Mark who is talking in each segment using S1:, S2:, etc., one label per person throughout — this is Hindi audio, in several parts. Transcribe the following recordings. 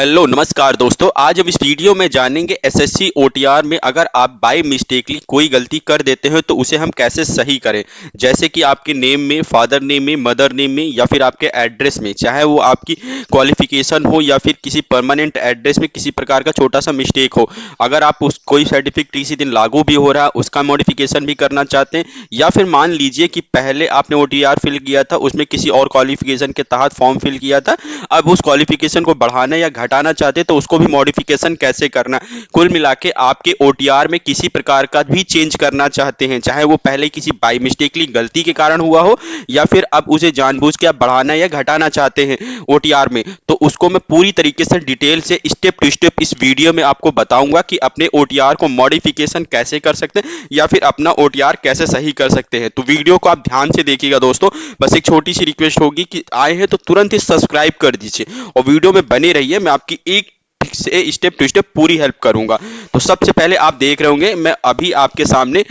S1: हेलो नमस्कार दोस्तों। आज हम इस वीडियो में जानेंगे एसएससी ओटीआर में अगर आप बाय मिस्टेकली कोई गलती कर देते हैं तो उसे हम कैसे सही करें। जैसे कि आपके नेम में, फादर नेम में, मदर नेम में या फिर आपके एड्रेस में, चाहे वो आपकी क्वालिफिकेशन हो या फिर किसी परमानेंट एड्रेस में किसी प्रकार का छोटा सा मिस्टेक हो। अगर आप उस कोई सर्टिफिकेट इसी दिन लागू भी हो रहा है उसका मॉडिफिकेशन भी करना चाहते हैं, या फिर मान लीजिए कि पहले आपने ओटीआर फिल किया था उसमें किसी और क्वालिफिकेशन के तहत फॉर्म फिल किया था, अब उस क्वालिफिकेशन को बढ़ाना या घटाना चाहते तो उसको भी मॉडिफिकेशन कैसे करना। कुल मिला के आपके ओटीआर में किसी प्रकार का भी चेंज करना चाहते हैं, चाहे वो पहले किसी बाई मिस्टेकली गलती के कारण हुआ हो या फिर अब उसे जानबूझ के आप बढ़ाना या घटाना चाहते हैं ओटीआर में, तो उसको मैं पूरी तरीके से डिटेल से स्टेप टू स्टेप इस वीडियो में आपको बताऊंगा कि अपने ओटीआर को मॉडिफिकेशन कैसे कर सकते हैं या फिर अपना ओटीआर कैसे सही कर सकते हैं। तो वीडियो को आप ध्यान से देखिएगा दोस्तों। बस एक छोटी सी रिक्वेस्ट होगी कि आए हैं तो तुरंत ही सब्सक्राइब कर दीजिए और वीडियो में बने रहिए। मैं आपकी एक से स्टेप टू स्टेप पूरी हेल्प करूंगा। तो सबसे पहले आप देख रहे होंगे मैं अभी आपके सामने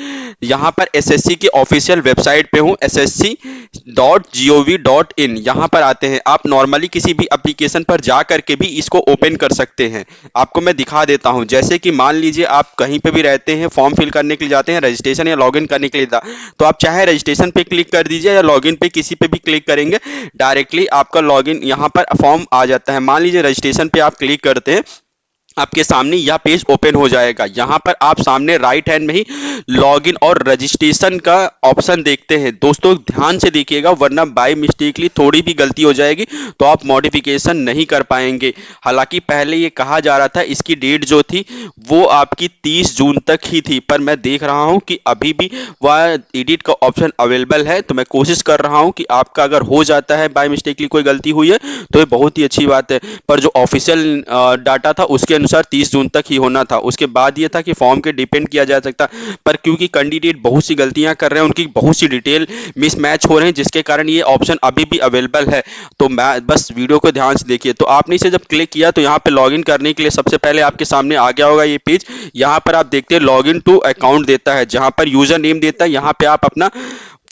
S1: यहाँ पर एसएससी की ऑफिशियल वेबसाइट पे हूँ, ssc.gov.in। यहाँ पर आते हैं। आप नॉर्मली किसी भी एप्लीकेशन पर जा करके भी इसको ओपन कर सकते हैं। आपको मैं दिखा देता हूँ। जैसे कि मान लीजिए आप कहीं पे भी रहते हैं, फॉर्म फिल करने के लिए जाते हैं, रजिस्ट्रेशन या लॉगिन करने के लिए तो आप चाहे रजिस्ट्रेशन पे क्लिक कर दीजिए या लॉगिन पे किसी पे भी क्लिक करेंगे, डायरेक्टली आपका लॉगिन यहाँ पर फॉर्म आ जाता है। मान लीजिए रजिस्ट्रेशन पे आप क्लिक करते हैं, आपके सामने यह पेज ओपन हो जाएगा। यहां पर आप सामने राइट हैंड में ही लॉगिन और रजिस्ट्रेशन का ऑप्शन देखते हैं। दोस्तों ध्यान से देखिएगा वरना बाय मिस्टेकली थोड़ी भी गलती हो जाएगी तो आप मॉडिफिकेशन नहीं कर पाएंगे। हालांकि पहले ये कहा जा रहा था इसकी डेट जो थी वो आपकी 30 जून तक ही थी, पर मैं देख रहा हूं कि अभी भी वह एडिट का ऑप्शन अवेलेबल है। तो मैं कोशिश कर रहा हूं कि आपका अगर हो जाता है बाय मिस्टेकली कोई गलती हुई है तो ये बहुत ही अच्छी बात है, पर जो ऑफिशियल डाटा था उसके अनुसार 30 जून तक ही होना था। उसके बाद ये था कि फॉर्म के डिपेंड किया जा सकता, पर क्योंकि कैंडिडेट बहुत सी गलतियां कर रहे हैं, उनकी बहुत सी डिटेल मिसमैच हो रहे हैं, जिसके कारण ये ऑप्शन अभी भी अवेलेबल है। तो मैं बस वीडियो को ध्यान से देखिए। तो आपने इसे जब क्लिक किया तो यहाँ पे लॉगिन करने के लिए सबसे पहले आपके सामने आ गया होगा ये पेज। यहाँ पर आप देखते हैं लॉगिन टू अकाउंट देता है, जहाँ पर यूजर नेम देता है, यहाँ पे आप अपना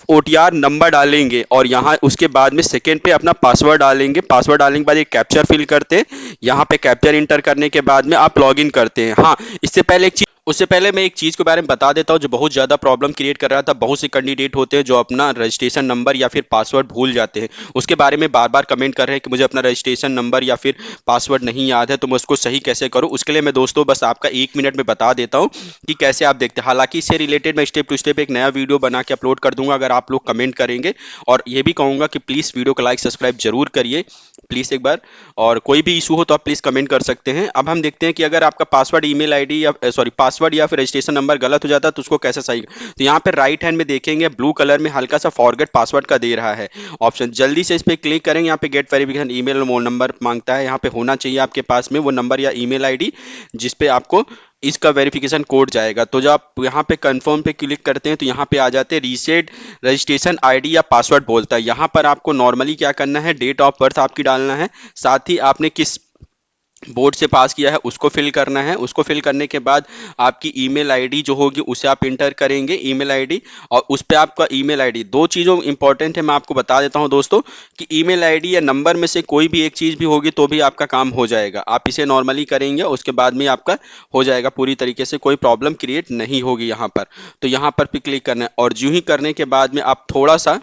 S1: ओटीआर नंबर डालेंगे और यहाँ उसके बाद में सेकेंड पे अपना पासवर्ड डालेंगे। पासवर्ड डालने के बाद एक कैप्चर फिल करते हैं। यहाँ पे कैप्चर इंटर करने के बाद में आप लॉगिन करते हैं। हाँ, इससे पहले उससे पहले मैं एक चीज़ के बारे में बता देता हूँ जो बहुत ज़्यादा प्रॉब्लम क्रिएट कर रहा था। बहुत से कैंडिडेट होते हैं जो अपना रजिस्ट्रेशन नंबर या फिर पासवर्ड भूल जाते हैं। उसके बारे में बार बार कमेंट कर रहे हैं कि मुझे अपना रजिस्ट्रेशन नंबर या फिर पासवर्ड नहीं याद है, तो मैं उसको सही कैसे करूँ। उसके लिए मैं दोस्तों बस आपका 1 मिनट में बता देता हूँ कि कैसे आप देखते हैं। हालांकि इससे रिलेटेड मैं स्टेप टू स्टेप एक नया वीडियो बना के अपलोड कर दूंगा अगर आप लोग कमेंट करेंगे। और ये भी कहूँगा कि प्लीज़ वीडियो को लाइक सब्सक्राइब जरूर करिए प्लीज़ एक बार। और कोई भी इशू हो तो आप प्लीज़ कमेंट कर सकते हैं। अब हम देखते हैं कि अगर आपका पासवर्ड ईमेल आईडी या सॉरी पासवर्ड या फिर रजिस्ट्रेशन नंबर गलत हो जाता है तो उसको कैसे सही। तो यहाँ पे राइट हैंड में देखेंगे ब्लू कलर में हल्का सा फॉरगेट पासवर्ड का दे रहा है ऑप्शन। जल्दी से इस पर क्लिक करेंगे। यहाँ पे गेट वेरिफिकेशन ईमेल और मोबाइल नंबर मांगता है। यहाँ पे होना चाहिए आपके पास में वो नंबर या ईमेल आईडी जिसपे आपको इसका वेरिफिकेशन कोड जाएगा। तो जब आप यहाँ पे कंफर्म पे क्लिक करते हैं तो यहाँ पे आ जाते हैं रीसेट रजिस्ट्रेशन आईडी या पासवर्ड बोलता है। यहाँ पर आपको नॉर्मली क्या करना है, डेट ऑफ बर्थ आपकी डालना है, साथ ही आपने किस बोर्ड से पास किया है उसको फिल करना है। उसको फिल करने के बाद आपकी ईमेल आईडी जो होगी उसे आप इंटर करेंगे, ईमेल आईडी, और उस पर आपका ईमेल आईडी। दो चीज़ों इंपॉर्टेंट है, मैं आपको बता देता हूं दोस्तों कि ईमेल आईडी या नंबर में से कोई भी एक चीज़ भी होगी तो भी आपका काम हो जाएगा। आप इसे नॉर्मली करेंगे उसके बाद में आपका हो जाएगा पूरी तरीके से, कोई प्रॉब्लम क्रिएट नहीं होगी यहाँ पर। तो यहाँ पर भी क्लिक करना है और यूं ही करने के बाद में आप थोड़ा सा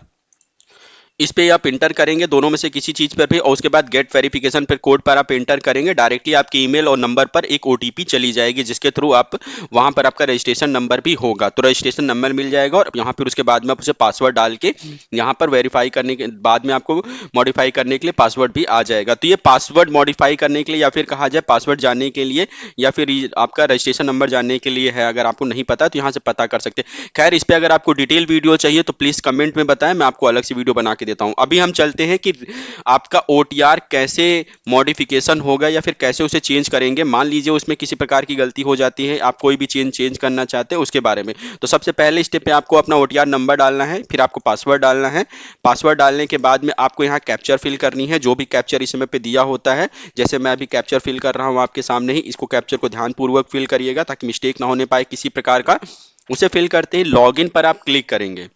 S1: इस पे आप इंटर करेंगे दोनों में से किसी चीज़ पर भी, और उसके बाद गेट वेरिफिकेशन पर कोड पर आप इंटर करेंगे। डायरेक्टली आपके ईमेल और नंबर पर एक ओटीपी चली जाएगी जिसके थ्रू आप वहां पर आपका रजिस्ट्रेशन नंबर भी होगा। तो रजिस्ट्रेशन नंबर मिल जाएगा और यहाँ पर उसके बाद में आप उसे पासवर्ड डाल के यहाँ पर वेरीफाई करने के बाद में आपको मॉडिफाई करने के लिए पासवर्ड भी आ जाएगा। तो ये पासवर्ड मॉडिफाई करने के लिए या फिर कहा जाए पासवर्ड जानने के लिए या फिर आपका रजिस्ट्रेशन नंबर जानने के लिए है। अगर आपको नहीं पता तो यहाँ से पता कर सकते हैं। खैर, इस पर अगर आपको डिटेल वीडियो चाहिए तो प्लीज़ कमेंट में बताएं, मैं आपको अलग से वीडियो बना के देता हूं। अभी हम चलते हैं कि आपका ओटीआर कैसे मॉडिफिकेशन होगा या फिर कैसे उसे चेंज करेंगे। मान लीजिए उसमें किसी प्रकार की गलती हो जाती है, आप कोई भी चेंज करना चाहते हैं उसके बारे में। तो सबसे पहले स्टेप पे आपको अपना ओटीआर नंबर डालना है, फिर आपको पासवर्ड डालना है। पासवर्ड डालने के बाद में आपको यहाँ कैप्चर फिल करनी है, जो भी कैप्चर इस समय पे दिया होता है। जैसे मैं अभी कैप्चर फिल कर रहा हूँ आपके सामने ही, इसको कैप्चर को ध्यानपूर्वक फिल करिएगा ताकि मिस्टेक ना होने पाए किसी प्रकार का। उसे फिल करते ही लॉगिन पर आप क्लिक करेंगे।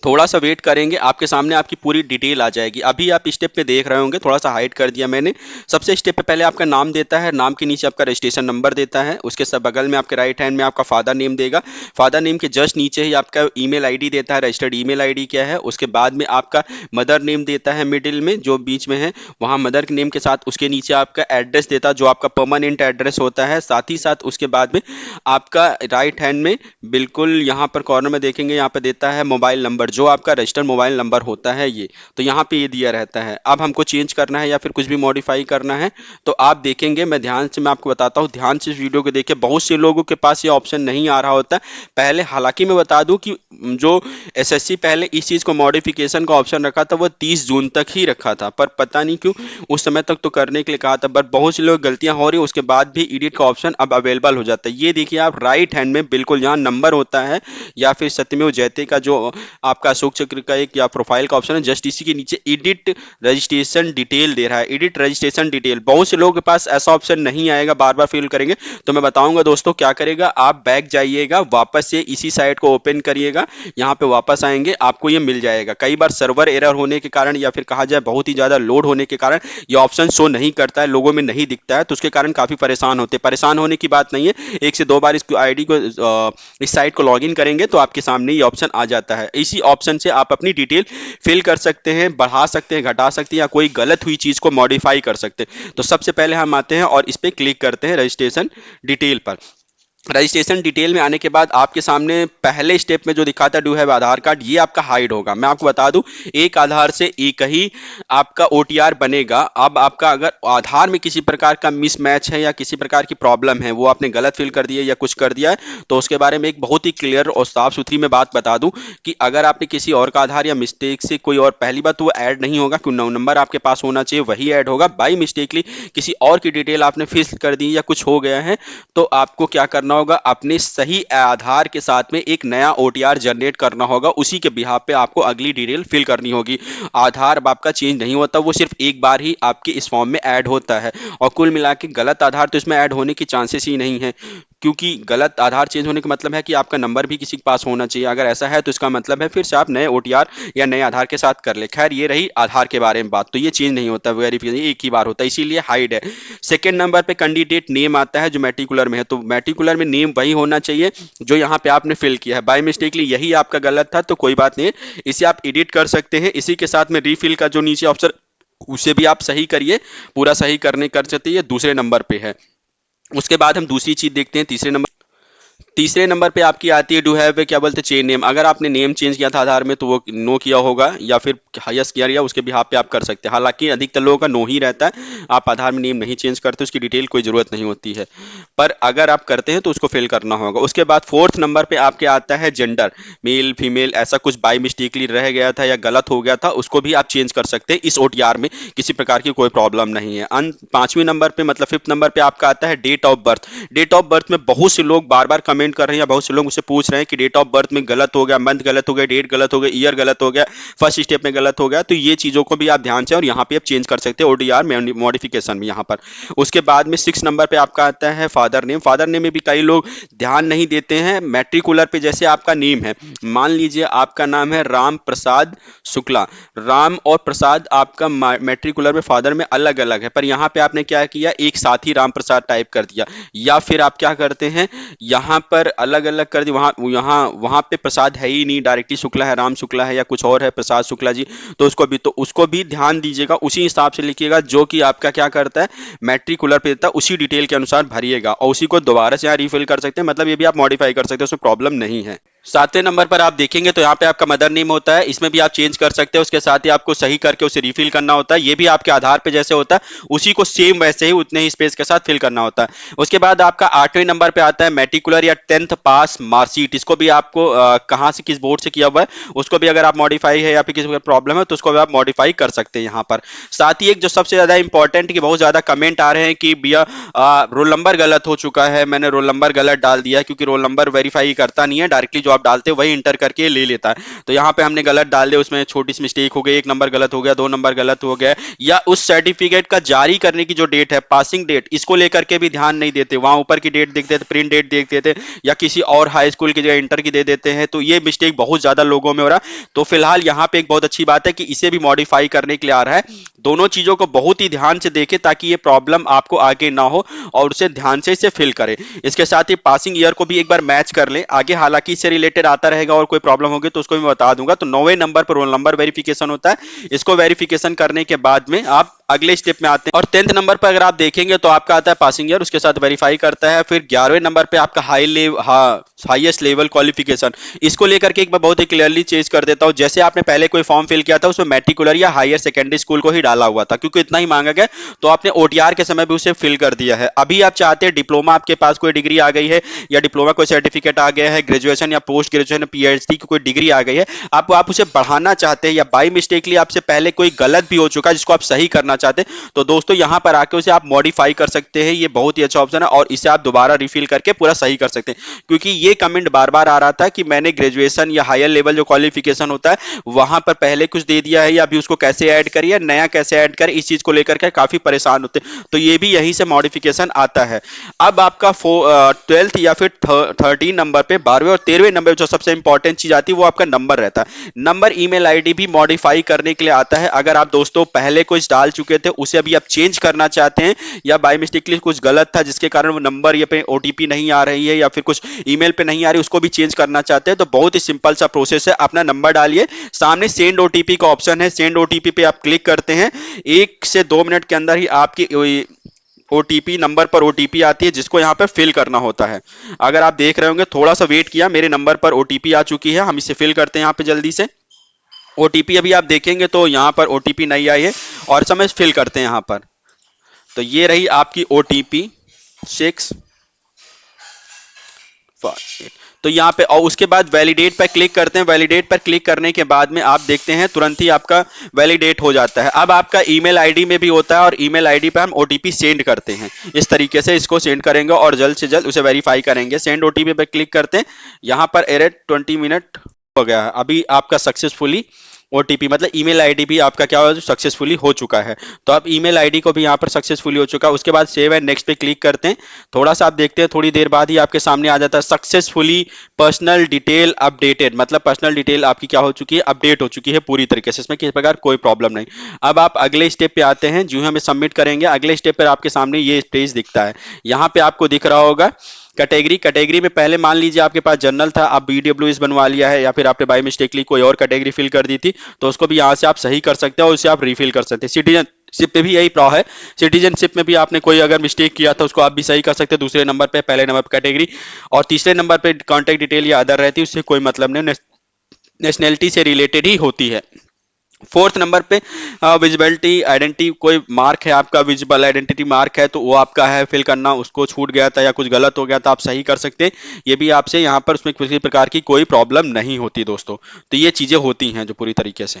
S1: थोड़ा सा वेट करेंगे, आपके सामने आपकी पूरी डिटेल आ जाएगी। अभी आप स्टेप पे देख रहे होंगे, थोड़ा सा हाइड कर दिया मैंने। सबसे स्टेप पे पहले आपका नाम देता है, नाम के नीचे आपका रजिस्ट्रेशन नंबर देता है, उसके सब बगल में आपके राइट हैंड में आपका फादर नेम देगा, फादर नेम के जस्ट नीचे ही आपका ईमेल आईडी देता है, रजिस्टर्ड ईमेल आईडी क्या है। उसके बाद में आपका मदर नेम देता है, मिडिल में जो बीच में है वहाँ मदर के नेम के साथ उसके नीचे आपका एड्रेस देता है जो आपका परमानेंट एड्रेस होता है। साथ ही साथ उसके बाद में आपका राइट हैंड में बिल्कुल यहाँ पर कॉर्नर में देखेंगे, यहाँ पे देता है मोबाइल नंबर जो आपका रजिस्टर्ड मोबाइल नंबर होता है ये, तो यहाँ पे ये दिया रहता है। अब हमको चेंज करना है या फिर कुछ भी मॉडिफाई करना है तो आप देखेंगे, मैं आपको बताता हूँ, ध्यान से इस वीडियो को देखिए। बहुत से लोगों के पास ये ऑप्शन नहीं आ रहा होता पहले। हालांकि मैं बता दूं कि जो एसएससी पहले इस चीज़ को मॉडिफिकेशन का ऑप्शन रखा था वो 30 जून तक ही रखा था, पर पता नहीं क्यों उस समय तक तो करने के लिए कहा था, बट बहुत से लोग गलतियां हो रही है, उसके बाद भी एडिट का ऑप्शन अब अवेलेबल हो जाता है। ये देखिए आप राइट हैंड में बिल्कुल जहाँ नंबर होता है या फिर सत्यमेव जयते का जो आपका अशोक चक्र का एक या प्रोफाइल का ऑप्शन है, जस्ट इसी के नीचे एडिट रजिस्ट्रेशन डिटेल दे रहा है, एडिट रजिस्ट्रेशन डिटेल। बहुत से लोगों के पास ऐसा ऑप्शन नहीं आएगा, बार बार फिल करेंगे। तो मैं बताऊंगा दोस्तों क्या करेगा, आप बैक जाइएगा, वापस से इसी साइट को ओपन करिएगा, यहाँ पे वापस आएंगे, आपको ये मिल जाएगा। कई बार सर्वर एरर होने के कारण या फिर कहा जाए बहुत ही ज्यादा लोड होने के कारण ये ऑप्शन शो नहीं करता है, लोगों में नहीं दिखता है, तो उसके कारण काफी परेशान होते हैं। परेशान होने की बात नहीं है, 1 से 2 बार इस आईडी को इस साइट को लॉगिन करेंगे तो आपके सामने ये ऑप्शन आ जाता है। इसी ऑप्शन से आप अपनी डिटेल फिल कर सकते हैं, बढ़ा सकते हैं, घटा सकते हैं, या कोई गलत हुई चीज को मॉडिफाई कर सकते हैं। तो सबसे पहले हम आते हैं और इस पर क्लिक करते हैं रजिस्ट्रेशन डिटेल पर। रजिस्ट्रेशन डिटेल में आने के बाद आपके सामने पहले स्टेप में जो दिखाता है डू हैव आधार कार्ड, ये आपका हाइड होगा। मैं आपको बता दूं, एक आधार से एक ही आपका ओटीआर बनेगा। अब आपका अगर आधार में किसी प्रकार का मिसमैच है या किसी प्रकार की प्रॉब्लम है, वो आपने गलत फिल कर दिया या कुछ कर दिया है, तो उसके बारे में एक बहुत ही क्लियर और साफ सुथरी में बात बता दूं कि अगर आपने किसी और का आधार या मिस्टेक से कोई और, पहली बात तो वो ऐड नहीं होगा, क्योंकि नंबर आपके पास होना चाहिए वही ऐड होगा। बाई मिस्टेकली किसी और की डिटेल आपने फिल कर दी या कुछ हो गया है तो आपको क्या करना होगा, अपने सही आधार के साथ में एक नया ओटीआर जनरेट करना होगा, उसी के बिहाफ पे आपको अगली डिटेल फिल करनी होगी। आधार आपका चेंज नहीं होता, वो सिर्फ एक बार ही आपके इस फॉर्म में ऐड होता है, और कुल मिला के गलत आधार तो इसमें ऐड होने की चांसेस ही नहीं है, क्योंकि गलत आधार चेंज होने का मतलब है कि आपका नंबर भी किसी के पास होना चाहिए। अगर ऐसा है तो इसका मतलब है फिर से आप नए ओटीआर या नए आधार के साथ कर ले। खैर ये रही आधार के बारे में बात, तो ये चेंज नहीं होता, वेरिफिकेशन एक ही बार होता है, इसीलिए हाइड है। सेकेंड नंबर पे कैंडिडेट नेम आता है जो मैट्रिकुलर में है, तो मैट्रिकुलर में नेम वही होना चाहिए जो यहाँ पे आपने फिल किया है। बाय मिस्टेकली यही आपका गलत था तो कोई बात नहीं, इसे आप एडिट कर सकते हैं। इसी के साथ में रीफिल का जो नीचे ऑप्शन उसे भी आप सही करिए, पूरा सही करने कर सकते हैं, ये दूसरे नंबर पे है। उसके बाद हम दूसरी चीज देखते हैं। तीसरे नंबर पे आपकी आती है डू हैव क्या बोलते हैं चेंज नेम। अगर आपने नेम चेंज किया था आधार में तो वो नो किया होगा, या फिर यस किया उसके बिहाफ पे आप कर सकते हैं। हालांकि अधिकतर लोगों का नो ही रहता है, आप आधार में नेम नहीं चेंज करते, उसकी डिटेल कोई जरूरत नहीं होती है, पर अगर आप करते हैं तो उसको फिल करना होगा। उसके बाद फोर्थ नंबर पे आपके आता है जेंडर, मेल फीमेल, ऐसा कुछ बाई मिस्टेकली रह गया था या गलत हो गया था उसको भी आप चेंज कर सकते हैं, इस ओटीआर में किसी प्रकार की कोई प्रॉब्लम नहीं है। पांचवें नंबर पे मतलब फिफ्थ नंबर पे आपका आता है date of birth. Date of birth में बहुत से लोग बार बार कमेंट कर रहे हैं, बहुत से लोग मुझसे पूछ रहे हैं कि डेट ऑफ बर्थ में गलत हो गया, मंथ गलत हो गया, डेट गलत हो गया, ईयर गलत हो गया, फर्स्ट स्टेप में गलत हो गया, तो ये चीजों को भी आप ध्यान से और यहाँ पे आप चेंज कर सकते हैं ओडीआर मॉडिफिकेशन में यहाँ पर। उसके बाद में 6 नंबर पे आपका आता है फादर नेम। फादर नेम में भी कई लोग ध्यान नहीं देते हैं। मैट्रिकुलर पे जैसे आपका नेम है, मान लीजिए आपका नाम है राम प्रसाद शुक्ला, राम और प्रसाद आपका मैट्रिकुलर में फादर में अलग अलग है, पर यहाँ पे आपने क्या किया, एक साथ ही राम प्रसाद टाइप कर दिया, या फिर आप क्या करते हैं यहाँ पर अलग अलग कर दी, वहां पे प्रसाद है ही नहीं, डायरेक्टली शुक्ला है, राम शुक्ला है या कुछ और है प्रसाद शुक्ला जी, तो उसको भी ध्यान दीजिएगा, उसी हिसाब से लिखिएगा जो कि आपका क्या करता है मैट्रिकुलर पे देता है, उसी डिटेल के अनुसार भरिएगा, और उसी को दोबारा से यहाँ रिफिल कर सकते हैं, मतलब ये भी आप मॉडिफाई कर सकते हैं, उसमें प्रॉब्लम नहीं है। 7वें नंबर पर आप देखेंगे तो यहाँ पे आपका मदर नेम होता है, इसमें भी आप चेंज कर सकते हैं, उसके साथ ही आपको सही करके उसे रिफिल करना होता है, ये भी आपके आधार पे जैसे होता है उसी को सेम वैसे ही उतने ही स्पेस के साथ फिल करना होता है। उसके बाद आपका 8वें नंबर पे आता है मैट्रिकुलर या 10th पास मार्कशीट, इसको भी आपको कहाँ से किस बोर्ड से किया हुआ है उसको भी अगर आप मॉडिफाई है या फिर किसी प्रॉब्लम है तो उसको भी आप मॉडिफाई कर सकते हैं यहाँ पर। साथ ही एक जो सबसे ज्यादा इंपॉर्टेंट, कि बहुत ज्यादा कमेंट आ रहे हैं कि भैया रोल नंबर गलत हो चुका है, मैंने रोल नंबर गलत डाल दिया, क्योंकि रोल नंबर वेरीफाई करता नहीं है, डायरेक्टली जो जो आप डालते हैं वही इंटर करके ले लेता है। तो यहाँ पे हमने गलत डाल दिया, उसमें छोटी सी मिस्टेक हो गई, 1 नंबर गलत हो गया, 2 नंबर गलत हो गया, या उस सर्टिफिकेट का जारी करने की जो डेट है, पासिंग डेट, इसको लेकर के भी ध्यान नहीं देते, वहां ऊपर की डेट देखते थे, प्रिंट डेट देखते थे, या किसी और हाई स्कूल की जगह इंटर की दे देते हैं। तो ये मिस्टेक बहुत ज्यादा लोगों में हो रहा है। तो फिलहाल यहाँ पे एक बहुत अच्छी बात है कि इसे भी मॉडिफाई करने के लिए आ रहा है। दोनों चीजों को बहुत ही ध्यान से देखें ताकि ये प्रॉब्लम आपको आगे ना हो, और उसे ध्यान से इसे फिल करें। इसके साथ ही पासिंग ईयर को भी एक बार मैच कर लें आगे, हालांकि इससे रिलेटेड आता रहेगा और कोई प्रॉब्लम होगी तो उसको भी बता दूंगा। तो 9वें नंबर पर रोल नंबर वेरिफिकेशन होता है, इसको वेरिफिकेशन करने के बाद में आप अगले स्टेप में आते हैं। और 10th नंबर पर अगर आप देखेंगे तो आपका आता है पासिंग ईयर, उसके साथ वेरीफाई करता है। फिर 11वें नंबर पे आपका हाईएस्ट लेवल क्वालिफिकेशन, इसको लेकर के एक बार बहुत ही क्लियरली चेंज कर देता हूं। जैसे आपने पहले कोई फॉर्म फिल किया था उसमें मैट्रिकुलर या हायर सेकेंडरी स्कूल को ही डाला हुआ था, क्योंकि इतना ही मांगा गया, तो आपने ओटीआर के समय भी उसे फिल कर दिया है। अभी आप चाहते हैं डिप्लोमा, आपके पास कोई डिग्री आ गई है या डिप्लोमा कोई सर्टिफिकेट आ गया है, ग्रेजुएशन या पोस्ट ग्रेजुएशन पीएचडी की कोई डिग्री आ गई है, आप उसे बढ़ाना चाहते हैं, या बाई मिस्टेकली आपसे पहले कोई गलत भी हो चुका है जिसको आप सही करना चाहते हैं, तो दोस्तों यहां पर आके उसे आप मॉडिफाई कर सकते हैं। ये बहुत ही अच्छा ऑप्शन है और इसे आप दोबारा रिफिल करके पूरा सही कर सकते हैं। क्योंकि ये कमेंट बार बार आ रहा था कि मैंने ग्रेजुएशन या हायर लेवल जो क्वालिफिकेशन होता है वहां पर पहले कुछ दे दिया है, या अभी उसको कैसे ऐड करिए, नया कैसे ऐड करें, इस चीज को लेकर के काफी परेशान होते हैं। तो ये भी यहीं से मॉडिफिकेशन आता है। अब आपका 12th या फिर 13 नंबर पे, 12वें और 13वें नंबर जो सबसे इंपॉर्टेंट चीज आती है वो आपका नंबर रहता है। नंबर, ईमेल आईडी भी मॉडिफाई करने के लिए आता है। अगर आप दोस्तों पहले कुछ डाल चुके थे उसे अभी आप चेंज करना चाहते हैं, या बाय मिस्टेकली कुछ गलत था जिसके कारण वो नंबर या पे ओटीपी नहीं आ रही है, या फिर कुछ ईमेल पे नहीं आ रही, उसको भी चेंज करना चाहते हैं, तो बहुत ही सिंपल सा प्रोसेस है। अपना नंबर डालिए, सामने सेंड ओटीपी का ऑप्शन है, सेंड ओटीपी पे आप क्लिक करते हैं, 1 से 2 मिनट के अंदर ही आपकी ओटीपी नंबर पर ओटीपी आती है जिसको यहाँ पे फिल करना होता है। अगर आप देख रहे होंगे, थोड़ा सा वेट किया, मेरे नंबर पर ओटीपी आ चुकी है, हम इसे फिल करते हैं यहाँ पे जल्दी से। ओटीपी अभी आप देखेंगे तो यहाँ पर ओटीपी नहीं आई है, और समय फिल करते हैं यहाँ पर। तो ये रही आपकी ओटीपी 6 तो यहाँ पे, और उसके बाद वैलिडेट पर क्लिक करते हैं। वैलिडेट पर क्लिक करने के बाद में आप देखते हैं तुरंत ही आपका वैलिडेट हो जाता है। अब आपका ईमेल आईडी में भी होता है, और ईमेल आईडी पे हम ओटीपी सेंड करते हैं। इस तरीके से इसको सेंड करेंगे और जल्द से जल्द उसे वेरीफाई करेंगे। सेंड ओटीपी पे क्लिक करते हैं, यहाँ पर एरर 20 मिनट हो गया है। अभी आपका सक्सेसफुली ओटीपी मतलब ईमेल आईडी भी आपका क्या हो सक्सेसफुली हो चुका है। तो अब ईमेल आईडी को भी यहाँ पर सक्सेसफुली हो चुका है। उसके बाद सेव एंड नेक्स्ट पे क्लिक करते हैं। थोड़ा सा आप देखते हैं, थोड़ी देर बाद ही आपके सामने आ जाता है सक्सेसफुली पर्सनल डिटेल अपडेटेड, मतलब पर्सनल डिटेल आपकी क्या हो चुकी है, अपडेट हो चुकी है पूरी तरीके से, इसमें किसी प्रकार कोई प्रॉब्लम नहीं। अब आप अगले स्टेप पे आते हैं, जो ही हमें सबमिट करेंगे अगले स्टेप पर आपके सामने ये पेज दिखता है। यहाँ पे आपको दिख रहा होगा कैटेगरी में पहले मान लीजिए आपके पास जनरल था, आप बीडब्ल्यूएस बनवा लिया है, या फिर आपने बाय मिस्टेकली कोई और कैटेगरी फिल कर दी थी, तो उसको भी यहाँ से आप सही कर सकते हैं और उसे आप रिफिल कर सकते हैं। सिटीजनशिप पे भी यही प्रॉ है, सिटीजनशिप में भी आपने कोई अगर मिस्टेक किया था उसको आप भी सही कर सकते हैं। दूसरे नंबर पे, पहले नंबर पर कैटेगरी, और तीसरे नंबर पे कॉन्टैक्ट डिटेल या अदर रहती है, उससे कोई मतलब नहीं, नेशनैलिटी से रिलेटेड ही होती है। 4th नंबर पे विजिबिलिटी आइडेंटिटी, कोई मार्क है आपका, विजिबल आइडेंटिटी मार्क है, तो वो आपका है फिल करना, उसको छूट गया था या कुछ गलत हो गया था, आप सही कर सकते हैं। ये भी आपसे यहाँ पर उसमें किसी प्रकार की कोई प्रॉब्लम नहीं होती दोस्तों। तो ये चीज़ें होती हैं जो पूरी तरीके से।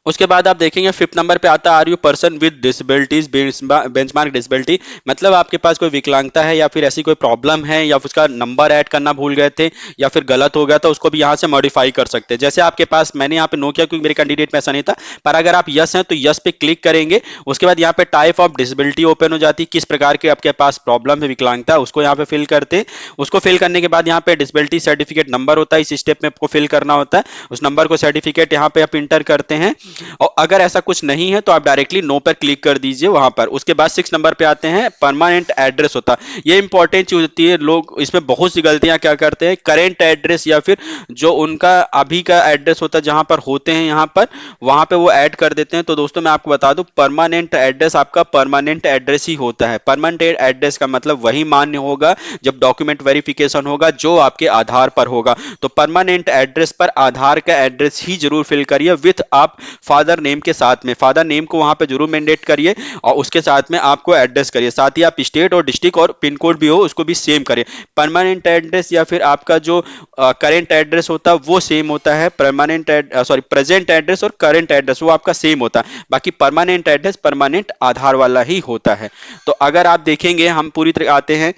S1: उसके बाद आप देखेंगे 5th नंबर पे आता है are you person with disabilities, benchmark disability, मतलब आपके पास कोई विकलांगता है या फिर ऐसी कोई प्रॉब्लम है, या उसका नंबर ऐड करना भूल गए थे या फिर गलत हो गया था, उसको भी यहाँ से मॉडिफाई कर सकते हैं। जैसे आपके पास, मैंने यहाँ पे नो किया क्योंकि मेरे कैंडिडेट में ऐसा नहीं था, पर अगर आप यस हैं तो यस पे क्लिक करेंगे। उसके बाद यहाँ पे टाइप ऑफ डिसेबिलिटी ओपन हो जाती है, किस प्रकार के आपके पास प्रॉब्लम है, विकलांगता है, उसको यहाँ पे फिल करते हैं। उसको फिल करने के बाद यहाँ पे डिसेबिलिटी सर्टिफिकेट नंबर होता है, इस स्टेप में आपको फिल करना होता है। उस नंबर को सर्टिफिकेट यहाँ पे आप इंटर करते हैं, और अगर ऐसा कुछ नहीं है तो आप डायरेक्टली नो पर क्लिक कर दीजिए वहां पर। उसके बाद 6 नंबर पे आते हैं, परमानेंट एड्रेस होता है। ये इंपॉर्टेंट चीज होती है, लोग इसमें बहुत सी गलतियां क्या करते हैं, करेंट एड्रेस या फिर जो उनका अभी का एड्रेस होता है जहां पर होते हैं यहाँ पर, वहां पे वो ऐड कर देते हैं। तो दोस्तों मैं आपको बता दूं, परमानेंट एड्रेस आपका परमानेंट एड्रेस ही होता है। परमानेंट एड्रेस का मतलब वही मान्य होगा जब डॉक्यूमेंट वेरिफिकेशन होगा जो आपके आधार पर होगा। तो परमानेंट एड्रेस पर आधार का एड्रेस ही जरूर फिल करिए, विथ आप फादर नेम के साथ में, फादर नेम को वहां पे जरूर मैंडेट करिए, और उसके साथ में आपको एड्रेस करिए। साथ ही आप स्टेट और डिस्ट्रिक्ट और पिन कोड भी हो उसको भी सेम करिए। परमानेंट एड्रेस या फिर आपका जो करेंट एड्रेस होता है वो सेम होता है, प्रेजेंट एड्रेस और करेंट एड्रेस वो आपका सेम होता है। बाकी परमानेंट एड्रेस परमानेंट आधार वाला ही होता है। तो अगर आप देखेंगे, हम पूरी तरह आते हैं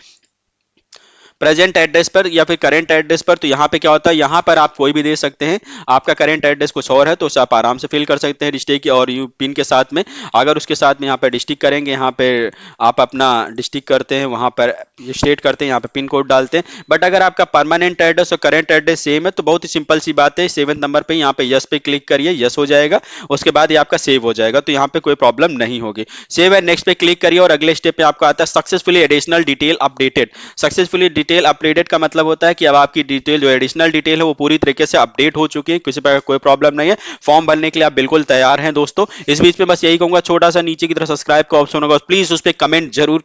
S1: प्रेजेंट एड्रेस पर या फिर करेंट एड्रेस पर, तो यहाँ पे क्या होता है, यहाँ पर आप कोई भी दे सकते हैं। आपका करेंट एड्रेस कुछ और है तो उसे आप आराम से फिल कर सकते हैं डिस्ट्रिक्ट की और यू पिन के साथ में। अगर उसके साथ में यहाँ पे डिस्ट्रिक्ट करेंगे, यहाँ पे आप अपना डिस्ट्रिक्ट करते हैं, वहाँ पर स्टेट करते हैं, यहाँ पे पिन कोड डालते हैं। बट अगर आपका परमानेंट एड्रेस और करेंट एड्रेस सेम है तो बहुत ही सिंपल सी बात है, 7 नंबर पे यहाँ पे यस पे क्लिक करिए, यस हो जाएगा। उसके बाद ये आपका सेव हो जाएगा, तो यहाँ पे कोई प्रॉब्लम नहीं होगी। सेव एंड नेक्स्ट पे क्लिक करिए और अगले स्टेप पे आपको आता है successfully additional detail updated. Successfully detail updated का मतलब होता है कि अब आपकी डिटेल जो एडिशनल डिटेल है वो पूरी तरीके से अपडेट हो चुकी है, किसी प्रकार कोई प्रॉब्लम नहीं है। फॉर्म भरने के लिए आप बिल्कुल तैयार हैं दोस्तों। इस बीच में बस यही कहूंगा, छोटा सा नीचे की तरफ सब्सक्राइब का ऑप्शन होगा, प्लीज उस पर कमेंट जरूर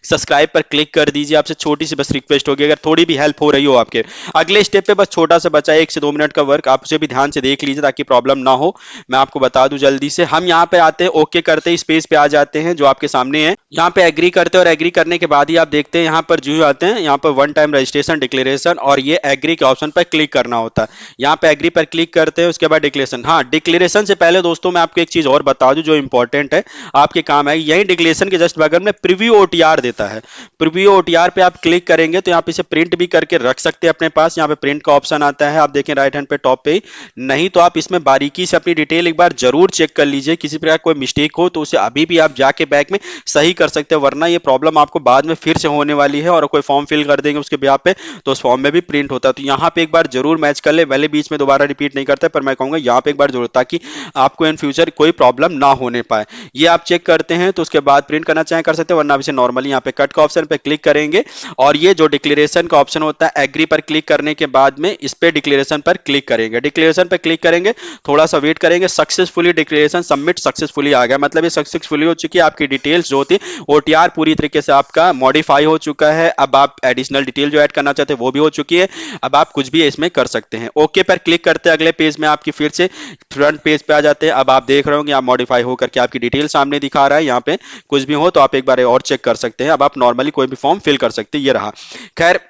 S1: सब्सक्राइब पर क्लिक कर दीजिए। आपसे छोटी सी बस रिक्वेस्ट होगी, अगर थोड़ी भी हेल्प हो रही हो आपके। अगले स्टेप पे बस छोटा सा बचा है 1 से 2 मिनट का वर्क, आप उसे भी ध्यान से देख लीजिए ताकि प्रॉब्लम ना हो। मैं आपको बता दूं जल्दी से, हम यहाँ पे आते हैं, ओके करते हैं, इस पेज पे आ जाते हैं जो आपके सामने है। यहाँ पे एग्री करते हैं और एग्री करने के बाद ही आप देखते हैं यहाँ पर जो आते हैं, यहाँ पर वन टाइम रजिस्ट्रेशन डिक्लेरेशन और ये एग्री के ऑप्शन पर क्लिक करना होता है। यहाँ पे एग्री पर क्लिक करते हैं, उसके बाद डिक्लेरेशन। हाँ, डिक्लेरेशन से पहले दोस्तों मैं आपको एक चीज और बता दूं जो इंपॉर्टेंट है, आपके काम है। यही डिक्लेरेशन के जस्ट बगल में प्रीव्यू ओटीआर देता है। प्रीव्यू ओटीआर पे आप क्लिक करेंगे तो यहाँ पे इसे प्रिंट भी करके रख सकते हैं अपने पास। यहाँ पे प्रिंट का ऑप्शन आता है, आप देखें राइट हैंड पे टॉप पे। नहीं तो आप इसमें बारीकी से अपनी डिटेल एक बार जरूर चेक कर लीजिए, किसी प्रकार कोई मिस्टेक हो तो उसे अभी भी आप जाके बैक में सही कर सकते हैं, वरना ये प्रॉब्लम आपको बाद में फिर से होने वाली है। और कोई फॉर्म फिल कर देंगे उसके ब्याह पे तो उस फॉर्म में भी प्रिंट होता है। तो यहाँ पे एक बार जरूर मैच कर ले, पहले बीच में दोबारा रिपीट नहीं करता, पर मैं कहूंगा यहाँ पे एक बार जरूर, ताकि आपको इन फ्यूचर कोई प्रॉब्लम ना होने पाए। ये आप चेक करते हैं तो उसके बाद प्रिंट करना चाहे कर सकते हैं, वरना आप इसे नॉर्मली यहाँ पे कट का ऑप्शन पे क्लिक करेंगे और ये जो डिक्लेरेशन का ऑप्शन होता है, एग्री पर क्लिक करने के बाद में इस पे डिक्लेरेशन पर क्लिक करेंगे। डिक्लेरेशन पर क्लिक करेंगे, थोड़ा सा वेट करेंगे, सक्सेसफुली डिक्लेरेशन सबमिट सक्सेसफुली आ गया, मतलब ये सक्सेसफुली हो चुकी है। आपकी डिटेल्स जो होती ओटीआर पूरी तरीके से आपका मॉडिफाई हो चुका है। अब आप एडिशनल डिटेल जो ऐड करना चाहते हैं वो भी हो चुकी है। अब आप कुछ भी इसमें कर सकते हैं। ओके पर क्लिक करते हैं, अगले पेज में आपकी फिर से फ्रंट पेज पे आ जाते हैं। अब आप देख रहे होंगे आप मॉडिफाई होकर के आपकी डिटेल सामने दिखा रहा है। यहाँ पे कुछ भी हो तो आप एक बार और चेक कर सकते हैं। अब आप नॉर्मली कोई भी फॉर्म फिल कर सकते हैं। ये रहा, खैर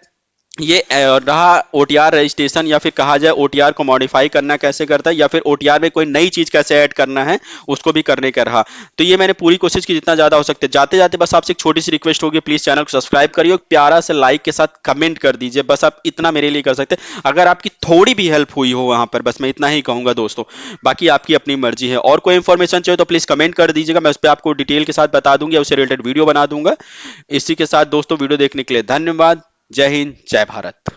S1: ये रहा ओटीआर रजिस्ट्रेशन, या फिर कहा जाए ओटीआर को मॉडिफाई करना कैसे करता है, या फिर ओटीआर में कोई नई चीज कैसे ऐड करना है उसको भी करने का रहा। तो ये मैंने पूरी कोशिश की जितना ज्यादा हो सकता है। जाते जाते बस आपसे एक छोटी सी रिक्वेस्ट होगी, प्लीज चैनल को सब्सक्राइब करिए, प्यारा से लाइक के साथ कमेंट कर दीजिए। बस आप इतना मेरे लिए कर सकते हैं। अगर आपकी थोड़ी भी हेल्प हुई हो वहां पर, बस मैं इतना ही कहूंगा दोस्तों, बाकी आपकी अपनी मर्जी है। और कोई इंफॉर्मेशन चाहिए तो प्लीज कमेंट कर दीजिएगा, मैं उस पर आपको डिटेल के साथ बता दूंगा, उससे रिलेटेड वीडियो बना दूंगा। इसी के साथ दोस्तों वीडियो देखने के लिए धन्यवाद। जय हिंद, जय भारत।